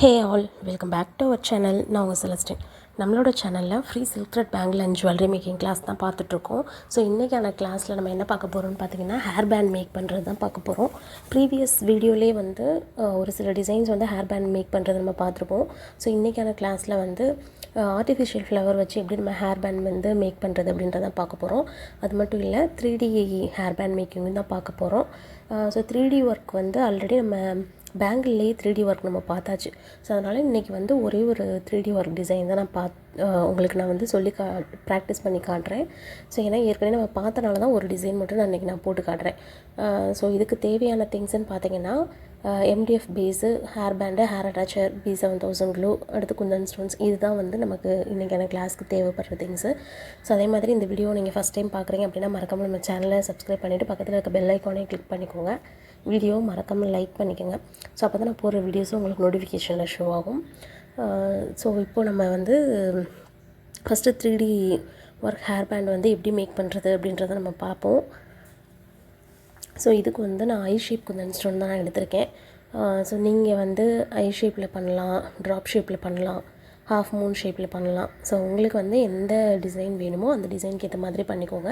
Hey all, welcome back to our channel. நான் உங்கள் செலஸ்டின். நம்மளோட சேனலில் free silk thread bangle and jewellery making class தான் பார்த்துட்ருக்கோம். ஸோ இன்றைக்கான கிளாஸில் நம்ம என்ன பார்க்க போகிறோம்னு பார்த்தீங்கன்னா ஹேர் பேண்ட் மேக் பண்ணுறது தான் பார்க்க போகிறோம். ப்ரீவியஸ் வீடியோலேயே வந்து ஒரு சில டிசைன்ஸ் வந்து ஹேர் பேண்ட் மேக் பண்ணுறது நம்ம பார்த்துருப்போம். ஸோ இன்றைக்கான கிளாஸில் வந்து ஆர்டிஃபிஷியல் ஃப்ளவர் வச்சு எப்படி நம்ம ஹேர் பேண்ட் வந்து மேக் பண்ணுறது அப்படின்றத பார்க்க போகிறோம். அது மட்டும் இல்லை 3D ஹேர் பேண்ட் மேக்கிங்கும் தான் பார்க்க போகிறோம். ஸோ 3D ஒர்க் வந்து ஆல்ரெடி நம்ம பேங்கிள்லேயே 3D ஒர்க் நம்ம பார்த்தாச்சு. ஸோ அதனால் இன்றைக்கி வந்து ஒரே ஒரு 3D ஒர்க் டிசைன் தான் நான் உங்களுக்கு நான் வந்து சொல்லி ப்ராக்டிஸ் பண்ணி காட்டுறேன். ஸோ ஏன்னா ஏற்கனவே நம்ம பார்த்தனால தான் ஒரு டிசைன் மட்டும் நான் இன்றைக்கி போட்டு காட்டுறேன். ஸோ இதுக்கு தேவையான திங்ஸ்ன்னு பார்த்தீங்கன்னா MDF base, hair band, hair attacher, B7000 glue, அடுத்து குந்தன் ஸ்டோன்ஸ், இதுதான் வந்து நமக்கு இன்றைக்கான கிளாஸ்க்கு தேவைப்படுற திங்ஸு. ஸோ அதே மாதிரி இந்த வீடியோ நீங்கள் ஃபஸ்ட் டைம் பார்க்குறீங்க அப்படின்னா மறக்காமல் நம்ம சேனலை சப்ஸ்கிரைப் பண்ணிவிட்டு பக்கத்தில் இருக்க பெல் ஐக்கானையும் கிளிக் பண்ணிக்கோங்க. வீடியோ மறக்காமல் லைக் பண்ணிக்கோங்க. ஸோ அப்போ தான் நான் போடுற வீடியோஸும் உங்களுக்கு நோட்டிஃபிகேஷனில் ஷோ ஆகும். ஸோ இப்போது நம்ம வந்து first 3D work hair band வந்து எப்படி மேக் பண்ணுறது அப்படின்றத நம்ம பார்ப்போம். ஸோ இதுக்கு வந்து நான் ஐ ஷேப் குந்தன் ஸ்டோன் தான் நான் எடுத்திருக்கேன். ஸோ நீங்கள் வந்து ஐ ஷேப்பில் பண்ணலாம், ட்ராப் ஷேப்பில் பண்ணலாம், ஹாஃப் மூன் ஷேப்பில் பண்ணலாம். ஸோ உங்களுக்கு வந்து எந்த டிசைன் வேணுமோ அந்த டிசைனுக்கு ஏற்ற மாதிரி பண்ணிக்கோங்க.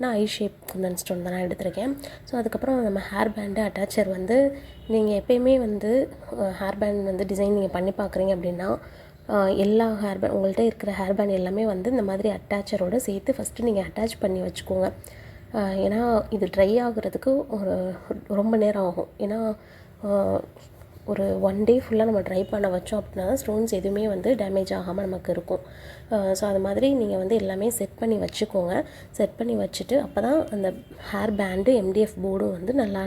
நான் ஐ ஷேப் குந்தன் ஸ்டோன் தான் நான் எடுத்திருக்கேன். ஸோ அதுக்கப்புறம் நம்ம ஹேர் பேண்டு அட்டாச்சர் வந்து நீங்கள் எப்போயுமே வந்து ஹேர் பேண்ட் வந்து டிசைன் நீங்கள் பண்ணி பார்க்குறீங்க அப்படின்னா எல்லா ஹேர் பேண்ட் உங்கள்கிட்ட இருக்கிற ஹேர் பேண்ட் எல்லாமே வந்து இந்த மாதிரி அட்டாச்சரோடு சேர்த்து ஃபஸ்ட்டு நீங்கள் அட்டாச் பண்ணி வச்சுக்கோங்க. ஏன்னா இது ட்ரை ஆகுறதுக்கு ரொம்ப நேரம் ஆகும். ஏன்னா ஒரு 1 டே ஃபுல்லாக நம்ம ட்ரை பண்ண வச்சோம் அப்படின்னா தான் ஸ்டோன்ஸ் எதுவுமே வந்து டேமேஜ் ஆகாமல் நமக்கு இருக்கும். ஸோ அது மாதிரி நீங்கள் வந்து எல்லாமே செட் பண்ணி வச்சுக்கோங்க. செட் பண்ணி வச்சுட்டு அப்போ தான் அந்த ஹேர் பேண்டு MDF போர்டும் வந்து நல்லா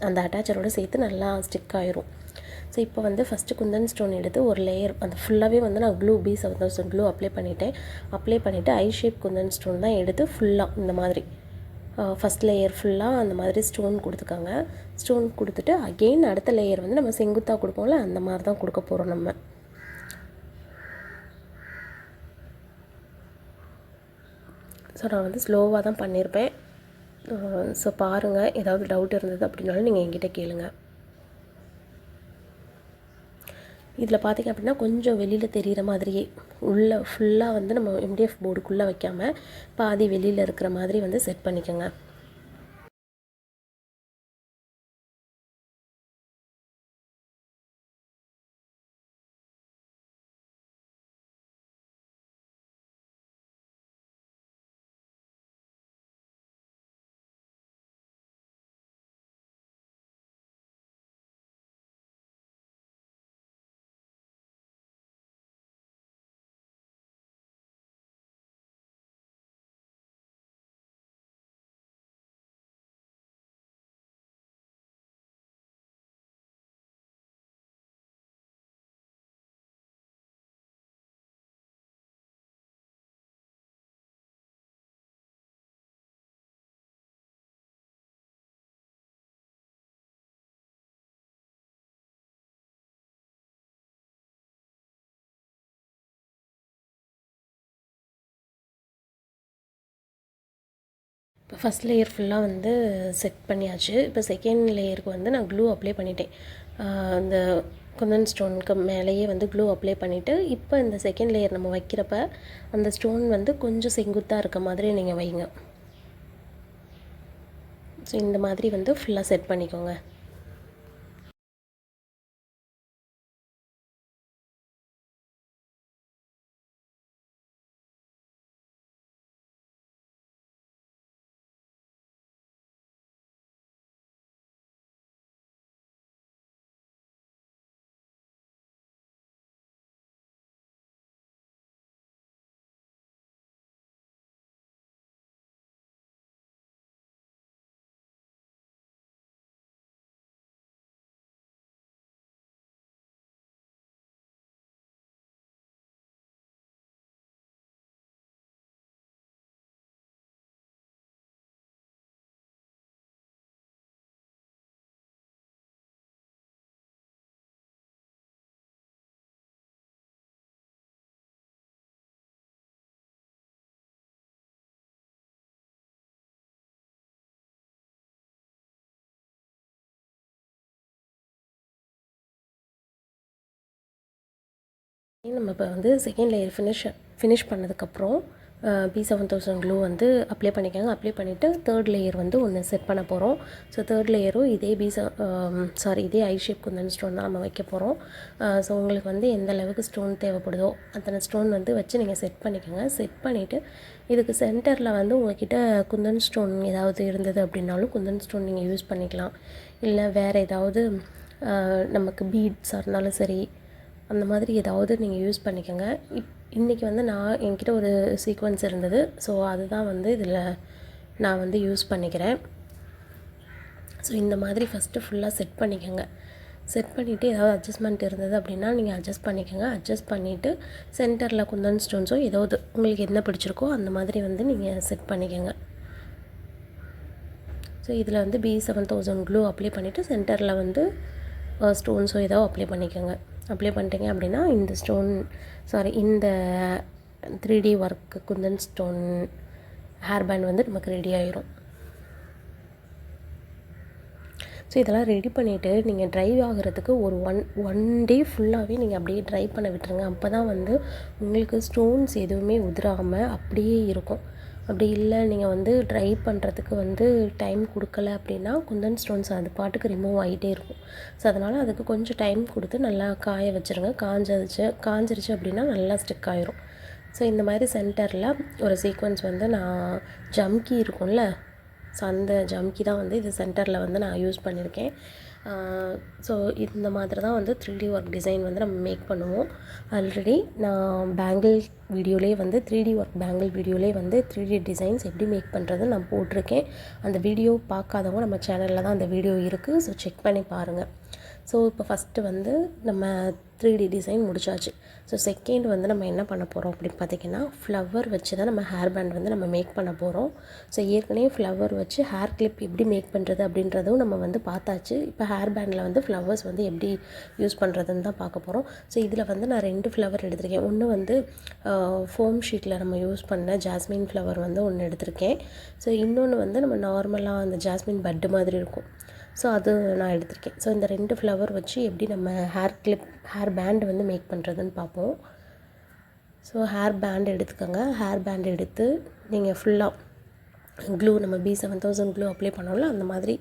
அந்த அட்டாச்சரோடு சேர்த்து நல்லா ஸ்டிக் ஆயிரும். ஸோ இப்போ வந்து ஃபஸ்ட்டு குந்தன் ஸ்டோன் எடுத்து ஒரு லேயர் அந்த ஃபுல்லாகவே வந்து நான் க்ளூ B7000 க்ளூ அப்ளை பண்ணிவிட்டு ஐ ஷேப் குந்தன் ஸ்டோன் தான் எடுத்து ஃபுல்லாக இந்த மாதிரி ஃபஸ்ட் லேயர் ஃபுல்லாக அந்த மாதிரி ஸ்டோன் கொடுத்துக்காங்க. ஸ்டோன் கொடுத்துட்டு அகெயின் அடுத்த லேயர் வந்து நம்ம செங்குத்தாக கொடுப்போம்ல அந்த மாதிரி தான் கொடுக்க போகிறோம் நம்ம. ஸோ நான் வந்து ஸ்லோவாக தான் பண்ணியிருப்பேன். ஸோ பாருங்கள், ஏதாவது டவுட் இருந்தது அப்படின்னாலும் நீங்கள் என்கிட்ட கேளுங்க. இதில் பார்த்திங்க அப்படின்னா கொஞ்சம் வெளியில் தெரிகிற மாதிரியே உள்ளே ஃபுல்லாக வந்து நம்ம MDF போர்டுக்குள்ளே வைக்காமல் பாதி வெளியில் இருக்கிற மாதிரி வந்து செட் பண்ணிக்கோங்க. இப்போ ஃபஸ்ட் லேயர் ஃபுல்லாக வந்து செட் பண்ணியாச்சு. இப்போ செகண்ட் லேயருக்கு வந்து நான் க்ளூ அப்ளை பண்ணிட்டேன். அந்த குந்தன் ஸ்டோனுக்கு மேலேயே வந்து க்ளூ அப்ளை பண்ணிவிட்டு இப்போ இந்த செகண்ட் லேயர் நம்ம வைக்கிறப்ப அந்த ஸ்டோன் வந்து கொஞ்சம் செங்குத்தாக இருக்க மாதிரி நீங்கள் வைங்க. ஸோ இந்த மாதிரி வந்து ஃபுல்லாக செட் பண்ணிக்கோங்க. நம்ம இப்போ வந்து செகண்ட் லேயர் ஃபினிஷ் பண்ணதுக்கப்புறம் B7000 க்ளூ வந்து அப்ளை பண்ணிக்கோங்க. அப்ளை பண்ணிவிட்டு தேர்ட் லேயர் வந்து ஒன்று செட் பண்ண போகிறோம். ஸோ தேர்ட் லேயரும் இதே ஐ ஷேப் குந்தன் ஸ்டோன் தான் நம்ம வைக்க போகிறோம். ஸோ உங்களுக்கு வந்து எந்த அளவுக்கு ஸ்டோன் தேவைப்படுதோ அத்தனை ஸ்டோன் வந்து வச்சு நீங்கள் செட் பண்ணிக்கோங்க. செட் பண்ணிவிட்டு இதுக்கு சென்டரில் வந்து உங்கள்கிட்ட குந்தன் ஸ்டோன் ஏதாவது இருந்தது அப்படின்னாலும் குந்தன் ஸ்டோன் நீங்கள் யூஸ் பண்ணிக்கலாம். இல்லை வேறு ஏதாவது நமக்கு பீட்ஸாக இருந்தாலும் சரி, அந்த மாதிரி ஏதாவது நீங்கள் யூஸ் பண்ணிக்கோங்க. இன்றைக்கி வந்து என்கிட்ட ஒரு சீக்வன்ஸ் இருந்தது. ஸோ அதுதான் வந்து இதில் நான் வந்து யூஸ் பண்ணிக்கிறேன். ஸோ இந்த மாதிரி ஃபஸ்ட்டு ஃபுல்லாக செட் பண்ணிக்கோங்க. செட் பண்ணிவிட்டு ஏதாவது அட்ஜஸ்ட்மெண்ட் இருந்தது அப்படின்னா நீங்கள் அட்ஜஸ்ட் பண்ணிக்கோங்க. அட்ஜஸ்ட் பண்ணிவிட்டு சென்டரில் குந்தன் ஸ்டோன்ஸோ ஏதாவது உங்களுக்கு என்ன பிடிச்சிருக்கோ அந்த மாதிரி வந்து நீங்கள் செட் பண்ணிக்கோங்க. ஸோ இதில் வந்து B7000 க்ளூ அப்ளை பண்ணிவிட்டு சென்டரில் வந்து ஸ்டோன்ஸோ ஏதோ அப்ளை பண்ணிக்கோங்க. அப்ளை பண்ணிட்டீங்க அப்படின்னா இந்த 3D work Kundan stone hair band வந்து நமக்கு ரெடி ஆயிரும். ஸோ இதெல்லாம் ரெடி பண்ணிவிட்டு நீங்கள் ட்ரை ஆகிறதுக்கு ஒரு ஒன் டே ஃபுல்லாகவே நீங்கள் அப்படியே ட்ரை பண்ண விட்டுருங்க. அப்போ தான் வந்து உங்களுக்கு ஸ்டோன்ஸ் எதுவுமே உதிராமல் அப்படியே இருக்கும். அப்படி இல்லை நீங்கள் வந்து ட்ரை பண்ணுறதுக்கு வந்து டைம் கொடுக்கல அப்படின்னா குந்தன் ஸ்டோன்ஸ் அது பாட்டுக்கு ரிமூவ் ஆகிட்டே இருக்கும். ஸோ அதனால் அதுக்கு கொஞ்சம் டைம் கொடுத்து நல்லா காய வச்சுருங்க. காஞ்சிருச்சு அப்படின்னா நல்லா ஸ்டிக் ஆயிரும். ஸோ இந்த மாதிரி சென்டரில் ஒரு சீக்வன்ஸ் வந்து நான் ஜம்கி இருக்கும்ல, ஸோ அந்த ஜம்கி தான் வந்து இது சென்டரில் வந்து நான் யூஸ் பண்ணியிருக்கேன். ஸோ இந்த மாதிரி தான் வந்து 3D ஒர்க் டிசைன் வந்து நம்ம மேக் பண்ணுவோம். ஆல்ரெடி நான் பேங்கிள் வீடியோலேயே வந்து 3D ஒர்க் பேங்கிள் வீடியோலேயே வந்து 3D டிசைன்ஸ் எப்படி மேக் பண்ணுறது நான் போட்டிருக்கேன். அந்த வீடியோ பார்க்காதவங்க நம்ம சேனலில் தான் அந்த வீடியோ இருக்குது. ஸோ செக் பண்ணி பாருங்கள். ஸோ இப்போ ஃபஸ்ட்டு வந்து நம்ம 3D டிசைன் முடிச்சாச்சு. ஸோ செகண்ட் வந்து நம்ம என்ன பண்ண போகிறோம் அப்படின்னு பார்த்திங்கன்னா, ஃப்ளவர் வச்சு தான் நம்ம ஹேர் பேண்ட் வந்து நம்ம மேக் பண்ண போகிறோம். ஸோ ஏற்கனவே ஃப்ளவர் வச்சு ஹேர் கிளிப் எப்படி மேக் பண்ணுறது அப்படின்றதும் நம்ம வந்து பார்த்தாச்சு. இப்போ ஹேர் பேண்டில் வந்து ஃப்ளவர்ஸ் வந்து எப்படி யூஸ் பண்ணுறதுன்னு தான் பார்க்க போகிறோம். ஸோ இதில் வந்து நான் 2 ஃப்ளவர் எடுத்திருக்கேன். ஒன்று வந்து ஃபோம் ஷீட்டில் நம்ம யூஸ் பண்ண ஜாஸ்மின் ஃப்ளவர் வந்து ஒன்று எடுத்திருக்கேன். ஸோ இன்னொன்று வந்து நம்ம நார்மலாக அந்த ஜாஸ்மின் பட்டு மாதிரி இருக்கும். ஸோ அது நான் எடுத்திருக்கேன். ஸோ இந்த 2 ஃப்ளவர் வச்சு எப்படி நம்ம ஹேர் பேண்ட் வந்து மேக் பண்ணுறதுன்னு பார்ப்போம். ஸோ ஹேர் பேண்ட் எடுத்துக்கோங்க. ஹேர் பேண்ட் எடுத்து நீங்கள் ஃபுல்லாக க்ளூ நம்ம B7000 க்ளூ அப்ளை பண்ணோம்ல அந்த மாதிரி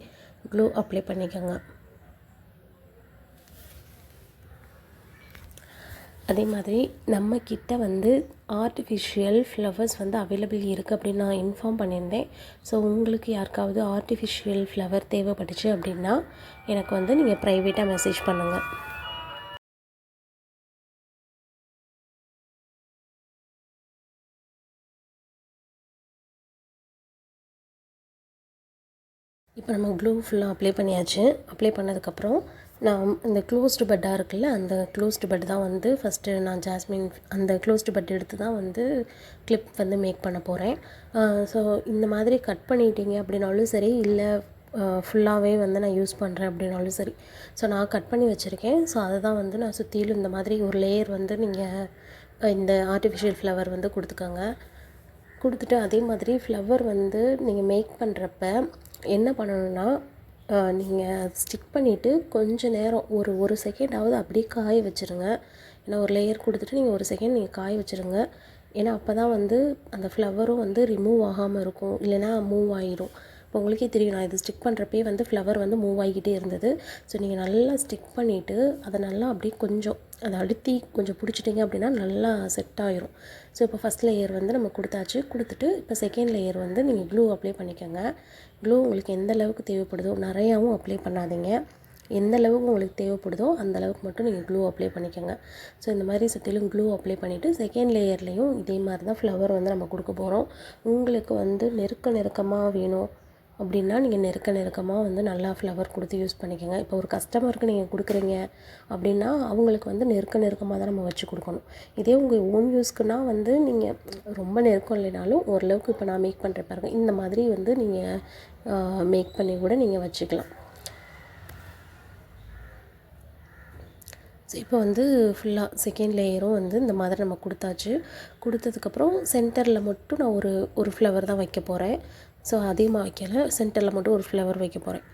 க்ளூ அப்ளை பண்ணிக்கோங்க. அதே மாதிரி நம்மக்கிட்ட வந்து ஆர்டிஃபிஷியல் ஃப்ளவர்ஸ் வந்து அவைலபிள் இருக்குது அப்படின்னு நான் இன்ஃபார்ம் பண்ணியிருந்தேன். ஸோ உங்களுக்கு யாருக்காவது ஆர்டிஃபிஷியல் ஃப்ளவர் தேவைப்பட்டுச்சு அப்படின்னா எனக்கு வந்து நீங்கள் ப்ரைவேட்டாக மெசேஜ் பண்ணுங்கள். இப்போ நம்ம க்ளூ ஃபுல்லாக அப்ளை பண்ணியாச்சு. அப்ளை பண்ணதுக்கப்புறம் நான் இந்த க்ளோஸ்டு பட்டாக இருக்குல்ல, அந்த க்ளோஸ்டு பட் தான் வந்து ஃபஸ்ட்டு நான் ஜாஸ்மின் அந்த க்ளோஸ்டு பட் எடுத்து தான் வந்து கிளிப் வந்து மேக் பண்ண போகிறேன். ஸோ இந்த மாதிரி கட் பண்ணிட்டீங்க அப்படின்னாலும் சரி, இல்லை ஃபுல்லாகவே வந்து நான் யூஸ் பண்ணுறேன் அப்படின்னாலும் சரி. ஸோ நான் கட் பண்ணி வச்சுருக்கேன். ஸோ அதை தான் வந்து நான் சுற்றிலும் இந்த மாதிரி ஒரு லேயர் வந்து நீங்கள் இந்த ஆர்டிஃபிஷியல் ஃப்ளவர் வந்து கொடுத்துட்டு அதே மாதிரி ஃப்ளவர் வந்து நீங்கள் மேக் பண்ணுறப்ப என்ன பண்ணணுன்னா, நீங்கள் ஸ்டிக் பண்ணிவிட்டு கொஞ்சம் நேரம் ஒரு செகண்டாவது அப்படியே காய வச்சுருங்க. ஏன்னா ஒரு லேயர் கொடுத்துட்டு நீங்கள் ஒரு செகண்ட் நீங்கள் காய வச்சுருங்க. ஏன்னா அப்போ தான் வந்து அந்த ஃப்ளவரும் வந்து ரிமூவ் ஆகாமல் இருக்கும், இல்லைனா மூவ் ஆகிடும். இப்போ உங்களுக்கே தெரியும், நான் இது ஸ்டிக் பண்ணுறப்பே வந்து ஃப்ளவர் வந்து மூவ் ஆகிக்கிட்டே இருந்தது. ஸோ நீங்கள் நல்லா ஸ்டிக் பண்ணிவிட்டு அதை நல்லா அப்படியே கொஞ்சம் அதை அழுத்தி கொஞ்சம் பிடிச்சிட்டிங்க அப்படின்னா நல்லா செட் ஆகிரும். ஸோ இப்போ ஃபஸ்ட் லேயர் வந்து நம்ம கொடுத்துட்டு இப்போ செகண்ட் லேயர் வந்து நீங்கள் க்ளூ அப்ளை பண்ணிக்கோங்க. க்ளூ உங்களுக்கு எந்த அளவுக்கு தேவைப்படுதோ, நிறையாவும் அப்ளை பண்ணாதீங்க. எந்த அளவுக்கு உங்களுக்கு தேவைப்படுதோ அந்த அளவுக்கு மட்டும் நீங்கள் க்ளூ அப்ளை பண்ணிக்கோங்க. ஸோ இந்த மாதிரி சுற்றிலும் க்ளூ அப்ளை பண்ணிவிட்டு செகண்ட் லேயர்லேயும் இதே மாதிரி தான் ஃப்ளவர் வந்து நம்ம கொடுக்க போகிறோம். உங்களுக்கு வந்து நெருக்கமாக வேணும் அப்படின்னா நீங்கள் நெருக்கமாக வந்து நல்லா ஃப்ளவர் கொடுத்து யூஸ் பண்ணிக்கோங்க. இப்போ ஒரு கஸ்டமருக்கு நீங்கள் கொடுக்குறீங்க அப்படின்னா அவங்களுக்கு வந்து நெருக்கமாக தான் நம்ம வச்சு கொடுக்கணும். இதே உங்கள் ஓன் யூஸ்க்குனா வந்து நீங்கள் ரொம்ப நெருக்கம் இல்லைனாலும் ஓரளவுக்கு இப்போ நான் மேக் பண்ணுற பாருங்க இந்த மாதிரி வந்து நீங்கள் மேக் பண்ணி கூட நீங்கள் வச்சுக்கலாம். ஸோ இப்போ வந்து ஃபுல்லாக செகண்ட் லேயரும் வந்து இந்த மாதிரி நம்ம கொடுத்ததுக்கப்புறம் சென்டரில் மட்டும் நான் ஒரு ஃப்ளவர் தான் வைக்க போகிறேன். ஸோ அதிகமாக வைக்கலை, சென்டரில் மட்டும் ஒரு ஃப்ளவர் வைக்க போகிறேன்.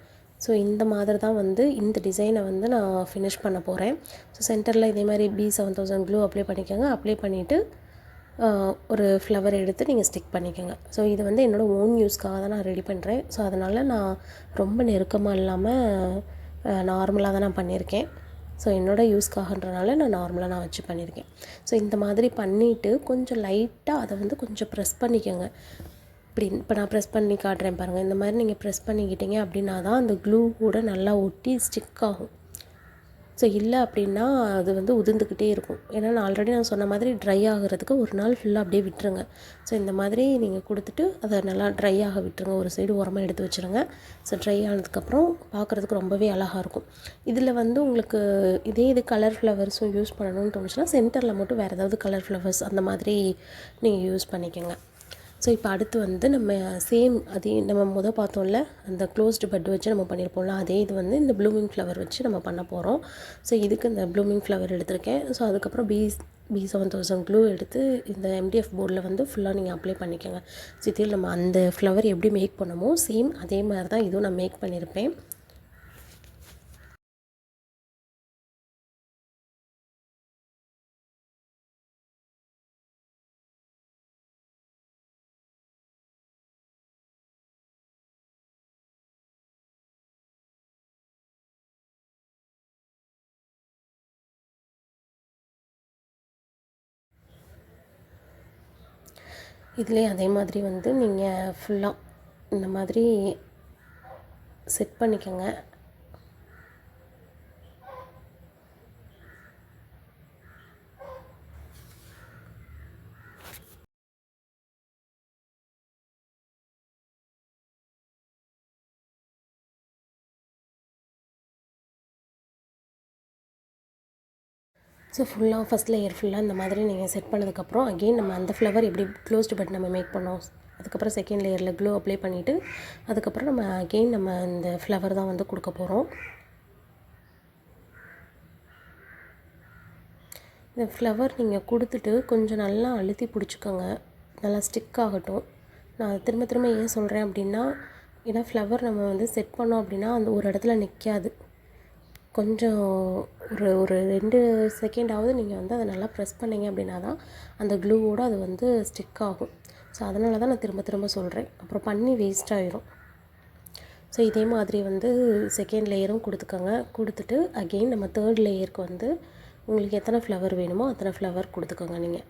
ஸோ இந்த மாதிரி தான் வந்து இந்த டிசைனை வந்து நான் ஃபினிஷ் பண்ண போகிறேன். ஸோ சென்டரில் இதே மாதிரி B7000 க்ளூ அப்ளை பண்ணிக்கோங்க. அப்ளை பண்ணிவிட்டு ஒரு ஃப்ளவர் எடுத்து நீங்கள் ஸ்டிக் பண்ணிக்கோங்க. ஸோ இது வந்து என்னோடய ஓன் யூஸ்க்காக தான் நான் ரெடி பண்ணுறேன். ஸோ அதனால் நான் ரொம்ப நெருக்கமாக இல்லாமல் நார்மலாக தான் நான் பண்ணியிருக்கேன். ஸோ என்னோடய யூஸ்க்காகன்றனால நான் நார்மலாக நான் வச்சு பண்ணியிருக்கேன். ஸோ இந்த மாதிரி பண்ணிவிட்டு கொஞ்சம் லைட்டாக அதை வந்து கொஞ்சம் ப்ரெஸ் பண்ணிக்கோங்க. இப்போ நான் ப்ரெஸ் பண்ணி காட்டுறேன் பாருங்கள். இந்த மாதிரி நீங்கள் ப்ரெஸ் பண்ணிக்கிட்டீங்க அப்படின்னா தான் அந்த க்ளூ கூட நல்லா ஒட்டி ஸ்டிக் ஆகும். ஸோ இல்லை அப்படின்னா அது வந்து உதிர்ந்துக்கிட்டே இருக்கும். ஏன்னா நான் ஆல்ரெடி சொன்ன மாதிரி ட்ரை ஆகிறதுக்கு ஒரு நாள் ஃபுல்லாக அப்படியே விட்டுருங்க. ஸோ இந்த மாதிரி நீங்கள் கொடுத்துட்டு அதை நல்லா ட்ரை ஆக விட்டுருங்க. ஒரு சைடு உரமாக எடுத்து வச்சுருங்க. ஸோ ட்ரை ஆனதுக்கப்புறம் பார்க்குறதுக்கு ரொம்பவே அழகாக இருக்கும். இதில் வந்து உங்களுக்கு இது கலர் ஃப்ளவர்ஸும் யூஸ் பண்ணணும்னு தோணுச்சுன்னா சென்டரில் மட்டும் வேறு ஏதாவது கலர் ஃப்ளவர்ஸ் அந்த மாதிரி நீங்கள் யூஸ் பண்ணிக்கோங்க. ஸோ இப்போ அடுத்து வந்து நம்ம சேம் அதே நம்ம பார்த்தோம்ல அந்த க்ளோஸ்டு பட் வச்சு நம்ம பண்ணியிருப்போம்ல அதே இது வந்து இந்த ப்ளூமிங் ஃப்ளவர் வச்சு நம்ம பண்ண போகிறோம். ஸோ இதுக்கு இந்த ப்ளூமிங் ஃப்ளவர் எடுத்திருக்கேன். ஸோ அதுக்கப்புறம் B7000 க்ளூ எடுத்து இந்த MDF போர்டில் வந்து ஃபுல்லாக நீங்கள் அப்ளை பண்ணிக்கோங்க. ஸோ இதில் நம்ம அந்த ஃப்ளவர் எப்படி மேக் பண்ணமோ சேம் அதே மாதிரி தான் இதுவும் நான் மேக் பண்ணியிருப்பேன். இதுலேயே அதே மாதிரி வந்து நீங்கள் ஃபுல்லாக இந்த மாதிரி செட் பண்ணிக்கோங்க. ஸோ ஃபுல்லாக ஃபஸ்ட் லேயர் ஃபுல்லாக இந்த மாதிரி நீங்கள் செட் பண்ணதுக்கப்புறம் அகெயின் நம்ம அந்த ஃப்ளவர் எப்படி க்ளோஸ்டு பட் நம்ம மேக் பண்ணோம். அதுக்கப்புறம் செகண்ட் லேயரில் க்ளூ அப்ளை பண்ணிவிட்டு அதுக்கப்புறம் நம்ம அகெயின் நம்ம இந்த ஃப்ளவர் தான் வந்து கொடுக்க போகிறோம். இந்த ஃப்ளவர் நீங்கள் கொடுத்துட்டு கொஞ்சம் நல்லா அழுத்தி பிடிச்சிக்கோங்க. நல்லா ஸ்டிக் ஆகட்டும். நான் திரும்ப திரும்ப ஏன் சொல்கிறேன் அப்படின்னா ஏன்னா ஃப்ளவர் நம்ம வந்து செட் பண்ணோம் அப்படின்னா அந்த ஒரு இடத்துல நிற்காது. கொஞ்சம் ஒரு 2 செகண்டாவது நீங்கள் வந்து அதை நல்லா ப்ரெஸ் பண்ணிங்க அப்படின்னா தான் அந்த க்ளூவோடு அது வந்து ஸ்டிக் ஆகும். ஸோ அதனால தான் நான் திரும்ப திரும்ப சொல்கிறேன். அப்புறம் பண்ணி வேஸ்ட் ஆகிரும். ஸோ இதே மாதிரி வந்து செகண்ட் லேயரும் கொடுத்துக்கோங்க. கொடுத்துட்டு அகெயின் நம்ம தேர்ட் லேயருக்கு வந்து உங்களுக்கு எத்தனை ஃப்ளவர் வேணுமோ அத்தனை ஃப்ளவர் கொடுத்துக்கோங்க நீங்கள்.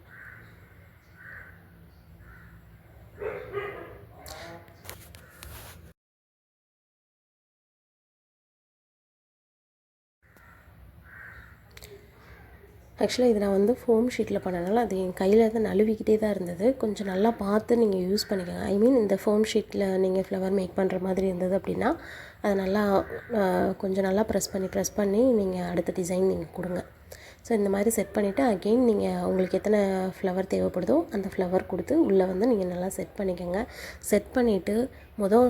ஆக்சுவலாக இது நான் வந்து ஃபோம் ஷீட்டில் பண்ணனால அது என் கையில் தான் நழுவிக்கிட்டே தான் இருந்தது. கொஞ்சம் நல்லா பார்த்து நீங்கள் யூஸ் பண்ணிக்கோங்க. ஐ மீன் இந்த ஃபோம் ஷீட்டில் நீங்கள் ஃப்ளவர் மேக் பண்ணுற மாதிரி இருந்தது அப்படின்னா அதை நல்லா கொஞ்சம் நல்லா ப்ரெஸ் பண்ணி நீங்கள் அடுத்த டிசைன் நீங்கள் கொடுங்க. ஸோ இந்த மாதிரி செட் பண்ணிவிட்டு அகெயின் நீங்கள் உங்களுக்கு எத்தனை ஃப்ளவர் தேவைப்படுதோ அந்த ஃப்ளவர் கொடுத்து உள்ளே வந்து நீங்கள் நல்லா செட் பண்ணிக்கோங்க. செட் பண்ணிவிட்டு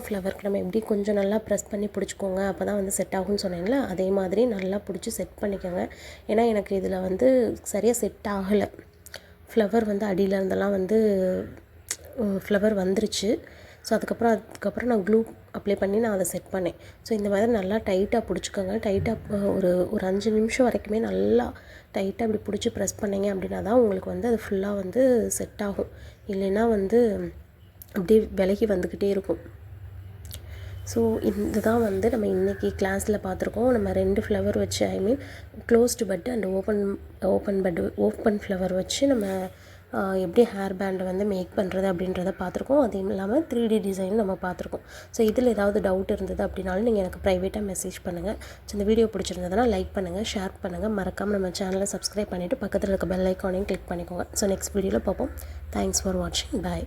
ஃப்ளவருக்கு நம்ம எப்படி கொஞ்சம் நல்லா ப்ரெஸ் பண்ணி பிடிச்சிக்கோங்க. அப்போ தான் வந்து செட் ஆகும்னு சொன்னீங்களா அதே மாதிரி நல்லா பிடிச்சி செட் பண்ணிக்கோங்க. ஏன்னா எனக்கு இதில் வந்து சரியாக செட் ஆகலை. ஃப்ளவர் வந்து அடியில் இருந்தெல்லாம் வந்து ஃப்ளவர் வந்துருச்சு. ஸோ அதுக்கப்புறம் நான் க்ளூ அப்ளை பண்ணி நான் அதை செட் பண்ணேன். ஸோ இந்த மாதிரி நல்லா டைட்டாக பிடிச்சிக்கோங்க. டைட்டாக ஒரு 5 நிமிஷம் வரைக்குமே நல்லா டைட்டாக இப்படி பிடிச்சி ப்ரெஸ் பண்ணிங்க அப்படின்னா தான் உங்களுக்கு வந்து அது ஃபுல்லாக வந்து செட் ஆகும். இல்லைன்னா வந்து அப்படியே விலகி வந்துக்கிட்டே இருக்கும். ஸோ இதுதான் வந்து நம்ம இன்றைக்கி கிளாஸில் பார்த்துருக்கோம். நம்ம 2 ஃப்ளவர் வச்சு I mean closed bud and open flower வச்சு நம்ம எப்படி ஹேர் பேண்டை வந்து மேக் பண்ணுறது அப்படின்றத பார்த்துருக்கோம். அதுவும் இல்லாமல் 3D டிசைன் நம்ம பார்த்துருக்கோம். ஸோ இதில் ஏதாவது டவுட் இருந்தது அப்படின்னாலும் நீங்கள் எனக்கு ப்ரைவேட்டாக மெசேஜ் பண்ணுங்கள். ஸோ இந்த வீடியோ பிடிச்சிருந்ததுன்னா லைக் பண்ணுங்கள், ஷேர் பண்ணுங்கள். மறக்காமல் நம்ம சேனலை சப்ஸ்கிரைப் பண்ணிவிட்டு பக்கத்தில் இருக்க பெல் ஐக்கானையும் கிளிக் பண்ணிக்கோங்க. ஸோ நெக்ஸ்ட் வீடியோவில் பார்ப்போம். தேங்க்ஸ் ஃபார் வாட்சிங். பாய்.